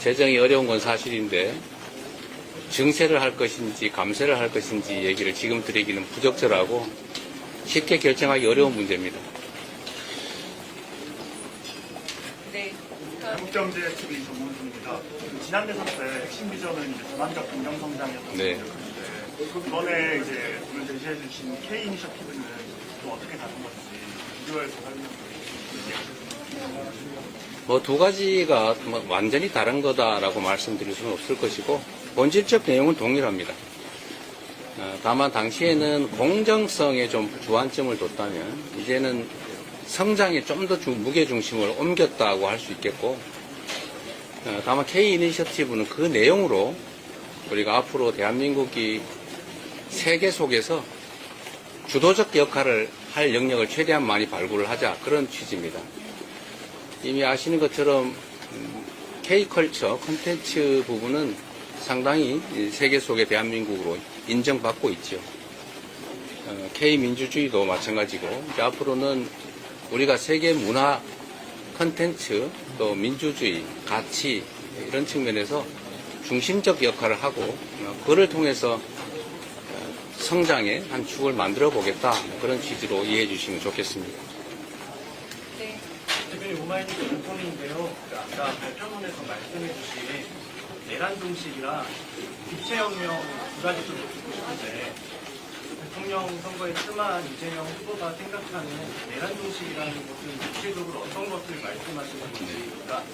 재정이 어려운 건 사실인데 증세를 할 것인지 감세를 할 것인지 얘기를 지금 드리기는 부적절하고 쉽게 결정하기 어려운 문제입니다. 네. 한국경제TV 전문수입니다. 지난 대선 때 핵심 비전은 이제 전환적 긍정 성장이었던 네. 생각하는데 이번에 이제 오늘 제시해 주신 K 이니셔티브는 또 어떻게 다른 건지 비교해서 설명을 해주시겠습니다. 뭐 두 가지가 완전히 다른 거다라고 말씀드릴 수는 없을 것이고 본질적 내용은 동일합니다. 다만 당시에는 공정성에 좀 주안점을 뒀다면 이제는 성장에 좀 더 무게중심을 옮겼다고 할 수 있겠고 다만 K 이니셔티브는 그 내용으로 우리가 앞으로 대한민국이 세계 속에서 주도적 역할을 할 영역을 최대한 많이 발굴을 하자 그런 취지입니다. 이미 아시는 것처럼 K컬처 콘텐츠 부분은 상당히 세계 속의 대한민국으로 인정받고 있죠. K민주주의도 마찬가지고 이제 앞으로는 우리가 세계 문화 콘텐츠 또 민주주의 가치 이런 측면에서 중심적 역할을 하고 그를 통해서 성장의 한 축을 만들어 보겠다 그런 취지로 이해해 주시면 좋겠습니다. 네. 대표님 오마이뉴스 윤통인데요. 아까 발표문에서 말씀해주신 내란종식이랑 입체혁명 두 가지 좀 듣고 싶은데 대통령 선거에 출마한 이재명 후보가 생각하는 내란종식이라는 것은 구체적으로 어떤 것을 말씀하시는 건지 그러니까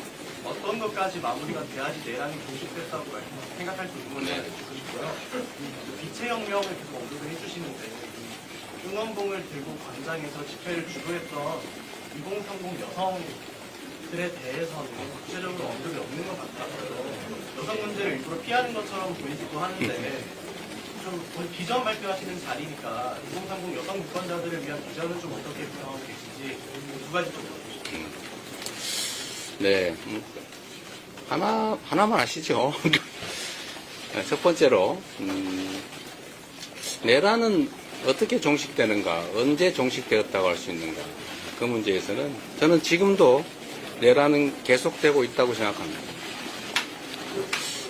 어떤 것까지 마무리가 돼야지 내란이 종식됐다고 생각할 수 있는 건지 알고 싶고요. 빛의혁명을 계속 언급을 해주시는데 응원봉을 들고 광장에서 집회를 주도했던 2030 여성들에 대해서는 구체적으로 언급이 없는 것 같아서요. 여성 문제를 일부러 피하는 것처럼 보이기도 하는데 좀 오늘 비전 발표하시는 자리니까 2030 여성 유권자들을 위한 비전은 좀 어떻게 구성하고 계신지 두 가지 좀 여쭤보겠습니다. 네, 하나만 아시죠? 첫 번째로 내란은 어떻게 종식되는가, 언제 종식되었다고 할 수 있는가 그 문제에서는 저는 지금도 내란은 계속되고 있다고 생각합니다.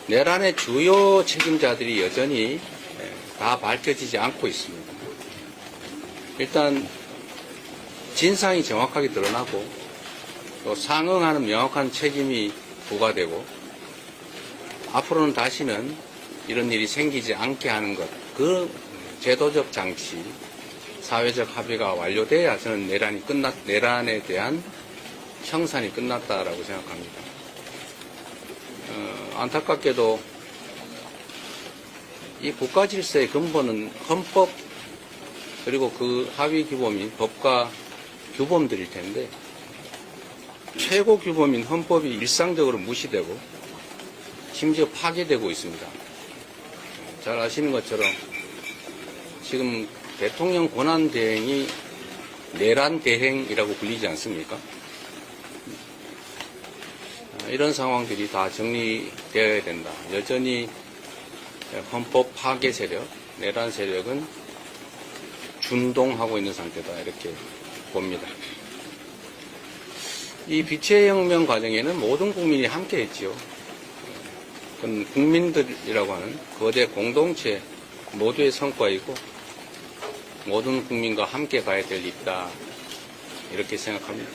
내란의 주요 책임자들이 여전히 다 밝혀지지 않고 있습니다. 일단 진상이 정확하게 드러나고 또 상응하는 명확한 책임이 부과되고 앞으로는 다시는 이런 일이 생기지 않게 하는 것, 그 제도적 장치, 사회적 합의가 완료돼야 저는 내란에 대한 청산이 끝났다라고 생각합니다. 안타깝게도 이 국가 질서의 근본은 헌법 그리고 그 하위 규범인 법과 규범들일 텐데 최고 규범인 헌법이 일상적으로 무시되고 심지어 파괴되고 있습니다. 잘 아시는 것처럼 지금 대통령 권한 대행이 내란 대행이라고 불리지 않습니까? 이런 상황들이 다 정리되어야 된다. 여전히 헌법 파괴 세력, 내란 세력은 준동하고 있는 상태다. 이렇게 봅니다. 이 빛의 혁명 과정에는 모든 국민이 함께 했지요. 그건 국민들이라고 하는 거대 공동체 모두의 성과이고 모든 국민과 함께 가야 될 일이다. 이렇게 생각합니다.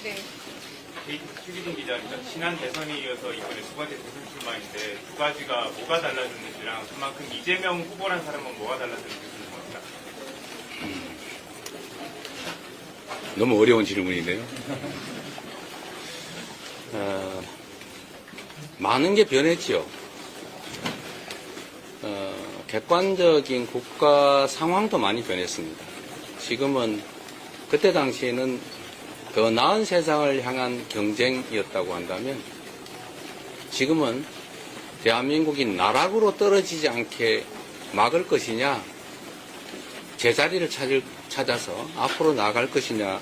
네. 최기준 기자입니다. 지난 대선에 이어서 이번에 두 번째 대선 출마인데 두 가지가 뭐가 달라졌는지랑 그만큼 이재명 후보란 사람은 뭐가 달라졌는지 궁금합니다. 너무 어려운 질문이네요. 많은 게 변했죠. 객관적인 국가 상황도 많이 변했습니다. 지금은 그때 당시에는 더 나은 세상을 향한 경쟁이었다고 한다면 지금은 대한민국이 나락으로 떨어지지 않게 막을 것이냐 제자리를 찾아서 앞으로 나아갈 것이냐가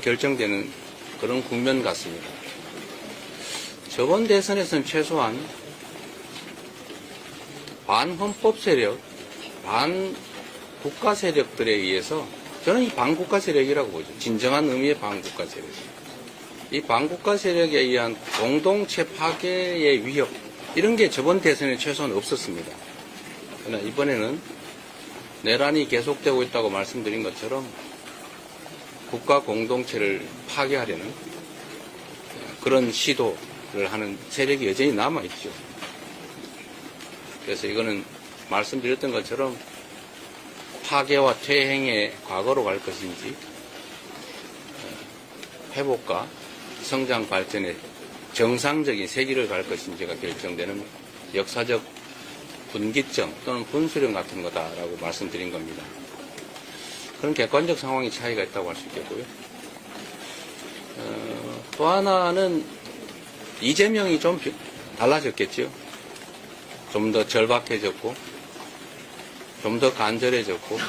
결정되는 그런 국면 같습니다. 저번 대선에서는 최소한 반헌법 세력, 반국가 세력들에 의해서 저는 이 반국가 세력이라고 보죠. 진정한 의미의 반국가 세력. 이 반국가 세력에 의한 공동체 파괴의 위협, 이런 게 저번 대선에 최소한 없었습니다. 그러나 이번에는 내란이 계속되고 있다고 말씀드린 것처럼 국가 공동체를 파괴하려는 그런 시도를 하는 세력이 여전히 남아있죠. 그래서 이거는 말씀드렸던 것처럼 파괴와 퇴행의 과거로 갈 것인지 회복과 성장 발전의 정상적인 세기를 갈 것인지가 결정되는 역사적 분기점 또는 분수령 같은 거다라고 말씀드린 겁니다. 그런 객관적 상황의 차이가 있다고 할 수 있겠고요. 또 하나는 이재명이 좀 달라졌겠죠. 좀 더 절박해졌고, 좀 더 간절해졌고,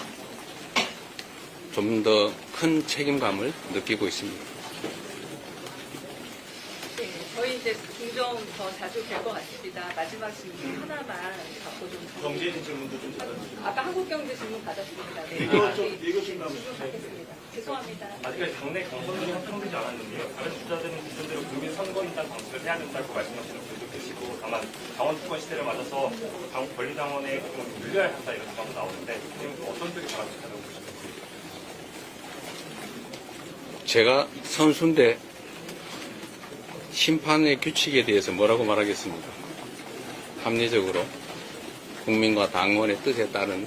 좀 더 큰 책임감을 느끼고 있습니다. 네, 저희 이제 중점 더 자주 뵐 것 같습니다. 마지막 질문 하나만 받고 좀. 경제 질문도 좀 받아주시고. 아까 한국경제 질문 받았습니다. 네. 외교 질문 질문 받겠습니다. 죄송합니다. 아직까지 당내 경선이 확정되지 않았는데요. 다른 주자들은 기존대로 국민 선거인단 방식을 해야 된다고 말씀하시는 분도 계시고, 다만 당원 투권 시대를 맞아서 권리당원의 활동을 좀 늘려야 한다 이런 생각도 나오는데, 어떤 쪽이 바람직하다고 보십니까? 제가 선수인데 심판의 규칙에 대해서 뭐라고 말하겠습니까? 합리적으로 국민과 당원의 뜻에 따른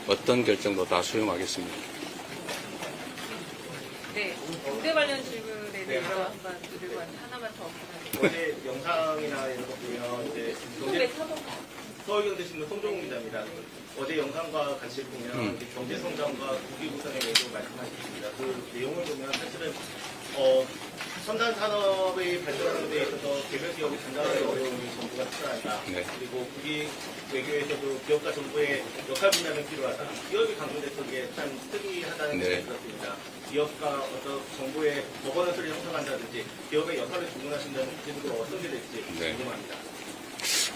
어떤 결정도 다 수용하겠습니다. 네, 경제 관련 질문에 대해서 한번 드리고 하나만 더 부탁드립니다. 어제 영상이나 이런 거 보면 이제 서울경제신문 송종훈 기자입니다. 어제 영상과 같이 보면 이제 경제 성장과 국기 구성에 대해서 말씀하셨습니다. 그 내용을 보면 사실은 첨단 산업의 발전하는 데 있어서 개별 기업이 장담하기 어려운 정부가 필요하다. 네. 그리고 국기 외교에서도 기업과 정부의 역할 분담이 필요하다. 기업이 강조돼서 이게 참 특이하다는 생각이 들었습니다. 기업과 어떤 정부의 거버넌스를 형성한다든지 기업의 역할을 주문하신다는 기준으로 어떤 게 될지 궁금합니다.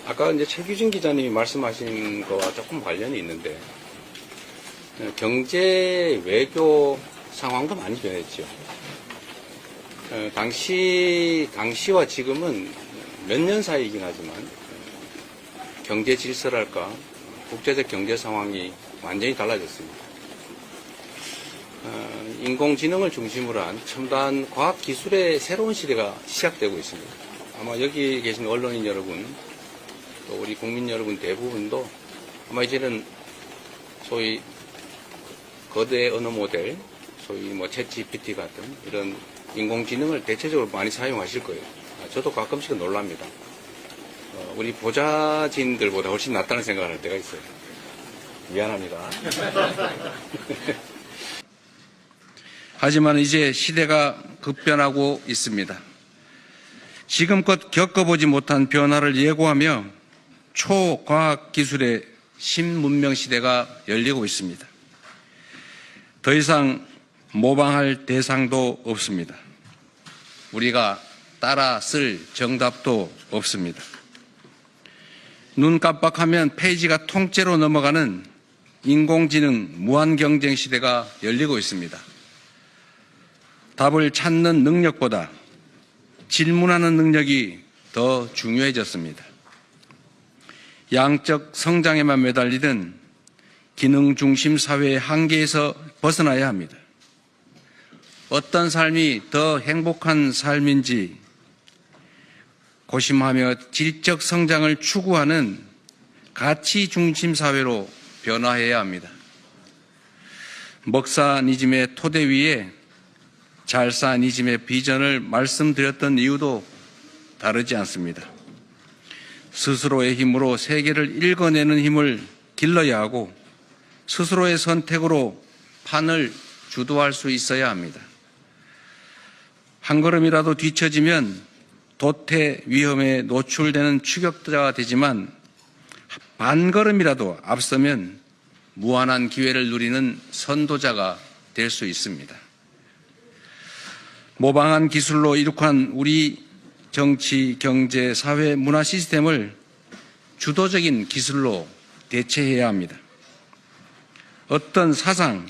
아까 이제 최규진 기자님이 말씀하신 거와 조금 관련이 있는데, 경제 외교 상황도 많이 변했죠. 당시와 지금은 몇 년 사이이긴 하지만 경제 질서랄까 국제적 경제 상황이 완전히 달라졌습니다. 인공지능을 중심으로 한 첨단 과학기술의 새로운 시대가 시작되고 있습니다. 아마 여기 계신 언론인 여러분, 또 우리 국민 여러분 대부분도 아마 이제는 소위 거대 언어 모델, 소위 뭐 챗GPT 같은 이런 인공지능을 대체적으로 많이 사용하실 거예요. 저도 가끔씩은 놀랍니다. 우리 보좌진들보다 훨씬 낫다는 생각을 할 때가 있어요. 미안합니다. 하지만 이제 시대가 급변하고 있습니다. 지금껏 겪어보지 못한 변화를 예고하며 초과학기술의 신문명 시대가 열리고 있습니다. 더 이상 모방할 대상도 없습니다. 우리가 따라 쓸 정답도 없습니다. 눈 깜빡하면 페이지가 통째로 넘어가는 인공지능 무한경쟁 시대가 열리고 있습니다. 답을 찾는 능력보다 질문하는 능력이 더 중요해졌습니다. 양적 성장에만 매달리던 기능 중심 사회의 한계에서 벗어나야 합니다. 어떤 삶이 더 행복한 삶인지 고심하며 질적 성장을 추구하는 가치 중심 사회로 변화해야 합니다. 먹사니즘의 토대 위에 잘사니즘의 비전을 말씀드렸던 이유도 다르지 않습니다. 스스로의 힘으로 세계를 읽어내는 힘을 길러야 하고 스스로의 선택으로 판을 주도할 수 있어야 합니다. 한 걸음이라도 뒤처지면 도태 위험에 노출되는 추격자가 되지만 반 걸음이라도 앞서면 무한한 기회를 누리는 선도자가 될 수 있습니다. 모방한 기술로 이룩한 우리 정치, 경제, 사회, 문화 시스템을 주도적인 기술로 대체해야 합니다. 어떤 사상,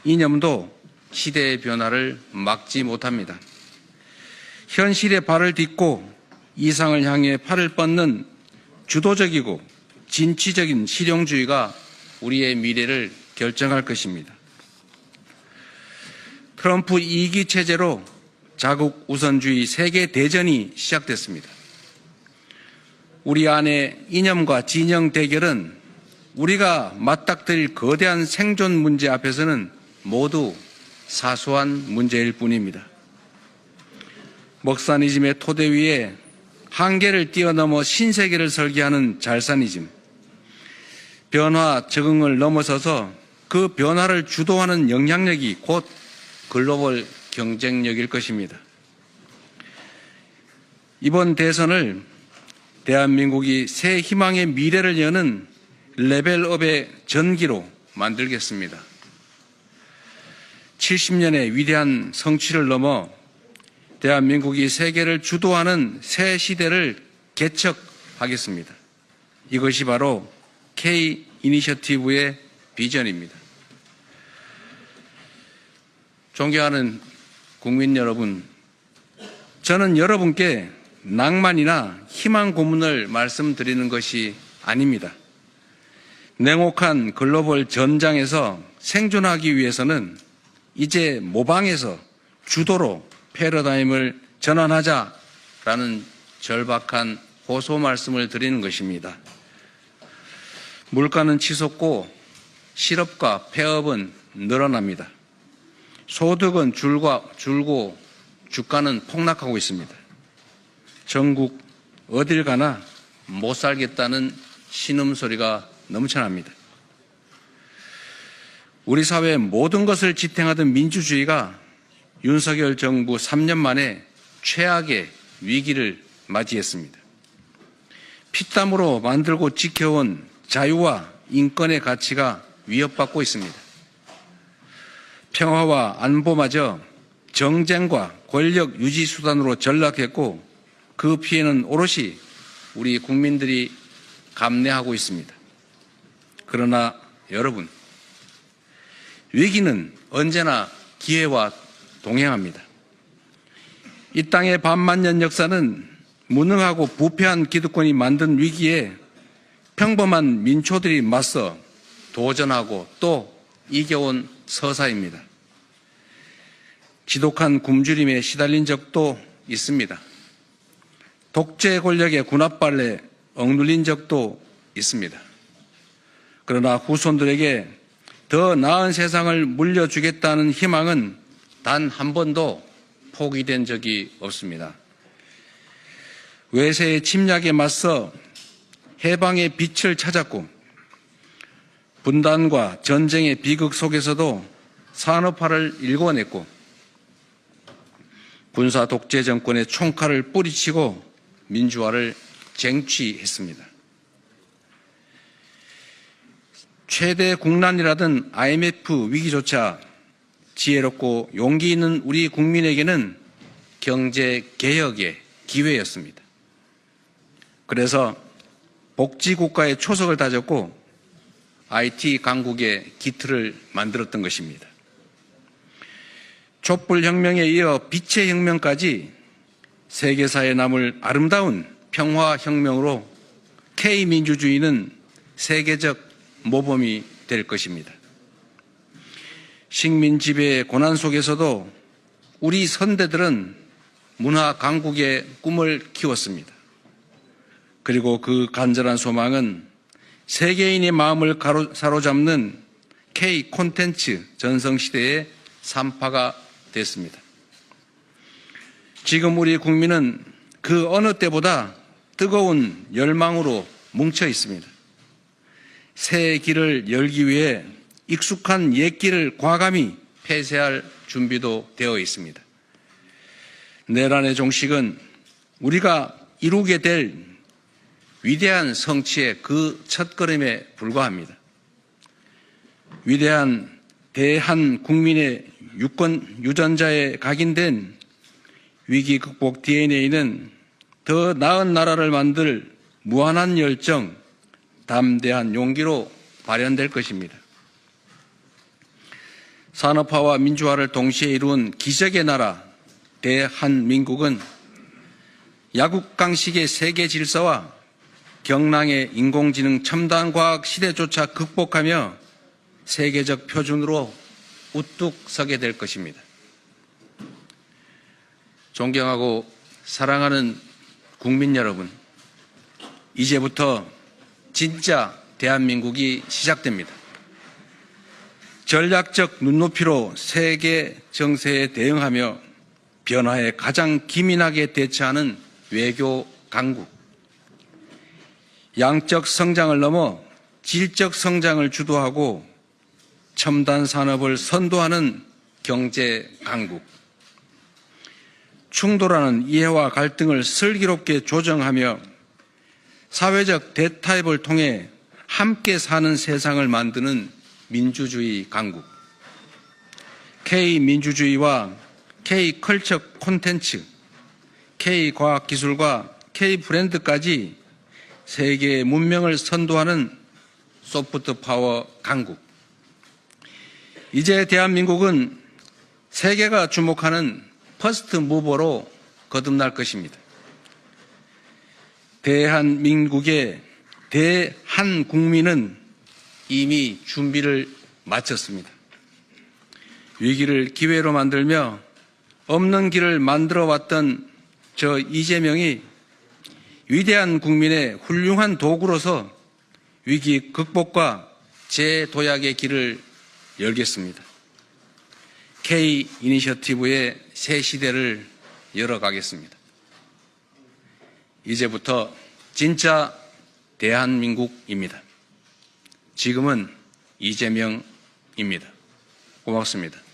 이념도 시대의 변화를 막지 못합니다. 현실에 발을 딛고 이상을 향해 팔을 뻗는 주도적이고 진취적인 실용주의가 우리의 미래를 결정할 것입니다. 트럼프 2기 체제로 자국 우선주의 세계 대전이 시작됐습니다. 우리 안의 이념과 진영 대결은 우리가 맞닥뜨릴 거대한 생존 문제 앞에서는 모두 사소한 문제일 뿐입니다. 먹사니즘의 토대 위에 한계를 뛰어넘어 신세계를 설계하는 잘사니즘, 변화 적응을 넘어서서 그 변화를 주도하는 영향력이 곧 글로벌 경쟁력일 것입니다. 이번 대선을 대한민국이 새 희망의 미래를 여는 레벨업의 전기로 만들겠습니다. 70년의 위대한 성취를 넘어 대한민국이 세계를 주도하는 새 시대를 개척하겠습니다. 이것이 바로 K 이니셔티브의 비전입니다. 존경하는 국민 여러분, 저는 여러분께 낭만이나 희망 고문을 말씀드리는 것이 아닙니다. 냉혹한 글로벌 전장에서 생존하기 위해서는 이제 모방에서 주도로 패러다임을 전환하자라는 절박한 호소 말씀을 드리는 것입니다. 물가는 치솟고 실업과 폐업은 늘어납니다. 소득은 줄고 주가는 폭락하고 있습니다. 전국 어딜 가나 못 살겠다는 신음소리가 넘쳐납니다. 우리 사회의 모든 것을 지탱하던 민주주의가 윤석열 정부 3년 만에 최악의 위기를 맞이했습니다. 피땀으로 만들고 지켜온 자유와 인권의 가치가 위협받고 있습니다. 평화와 안보마저 정쟁과 권력 유지 수단으로 전락했고 그 피해는 오롯이 우리 국민들이 감내하고 있습니다. 그러나 여러분, 위기는 언제나 기회와 동행합니다. 이 땅의 반만년 역사는 무능하고 부패한 기득권이 만든 위기에 평범한 민초들이 맞서 도전하고 또 이겨온 서사입니다. 지독한 굶주림에 시달린 적도 있습니다. 독재 권력의 군합발에 억눌린 적도 있습니다. 그러나 후손들에게 더 나은 세상을 물려주겠다는 희망은 단 한 번도 포기된 적이 없습니다. 외세의 침략에 맞서 해방의 빛을 찾았고 분단과 전쟁의 비극 속에서도 산업화를 일궈냈고 군사 독재 정권의 총칼을 뿌리치고 민주화를 쟁취했습니다. 최대 국난이라던 IMF 위기조차 지혜롭고 용기 있는 우리 국민에게는 경제 개혁의 기회였습니다. 그래서 복지국가의 초석을 다졌고 IT 강국의 기틀을 만들었던 것입니다. 촛불혁명에 이어 빛의 혁명까지 세계사에 남을 아름다운 평화혁명으로 K민주주의는 세계적 모범이 될 것입니다. 식민 지배의 고난 속에서도 우리 선대들은 문화 강국의 꿈을 키웠습니다. 그리고 그 간절한 소망은 세계인의 마음을 사로잡는 K 콘텐츠 전성시대의 산파가 됐습니다. 지금 우리 국민은 그 어느 때보다 뜨거운 열망으로 뭉쳐 있습니다. 새 길을 열기 위해 익숙한 옛 길을 과감히 폐쇄할 준비도 되어 있습니다. 내란의 종식은 우리가 이루게 될 위대한 성취의 그 첫걸음에 불과합니다. 위대한 대한 국민의 유전자에 각인된 위기 극복 DNA는 더 나은 나라를 만들 무한한 열정, 담대한 용기로 발현될 것입니다. 산업화와 민주화를 동시에 이룬 기적의 나라 대한민국은 야국강식의 세계 질서와 경랑의 인공지능 첨단과학 시대조차 극복하며 세계적 표준으로 우뚝 서게 될 것입니다. 존경하고 사랑하는 국민 여러분, 이제부터 진짜 대한민국이 시작됩니다. 전략적 눈높이로 세계 정세에 대응하며 변화에 가장 기민하게 대처하는 외교 강국, 양적 성장을 넘어 질적 성장을 주도하고 첨단 산업을 선도하는 경제 강국, 충돌하는 이해와 갈등을 슬기롭게 조정하며 사회적 대타협을 통해 함께 사는 세상을 만드는 민주주의 강국, K민주주의와 K컬처 콘텐츠, K과학기술과 K브랜드까지 세계의 문명을 선도하는 소프트 파워 강국. 이제 대한민국은 세계가 주목하는 퍼스트 무버로 거듭날 것입니다. 대한민국의 대한국민은 이미 준비를 마쳤습니다. 위기를 기회로 만들며 없는 길을 만들어 왔던 저 이재명이 위대한 국민의 훌륭한 도구로서 위기 극복과 재도약의 길을 열겠습니다. K 이니셔티브의 새 시대를 열어가겠습니다. 이제부터 진짜 대한민국입니다. 지금은 이재명입니다. 고맙습니다.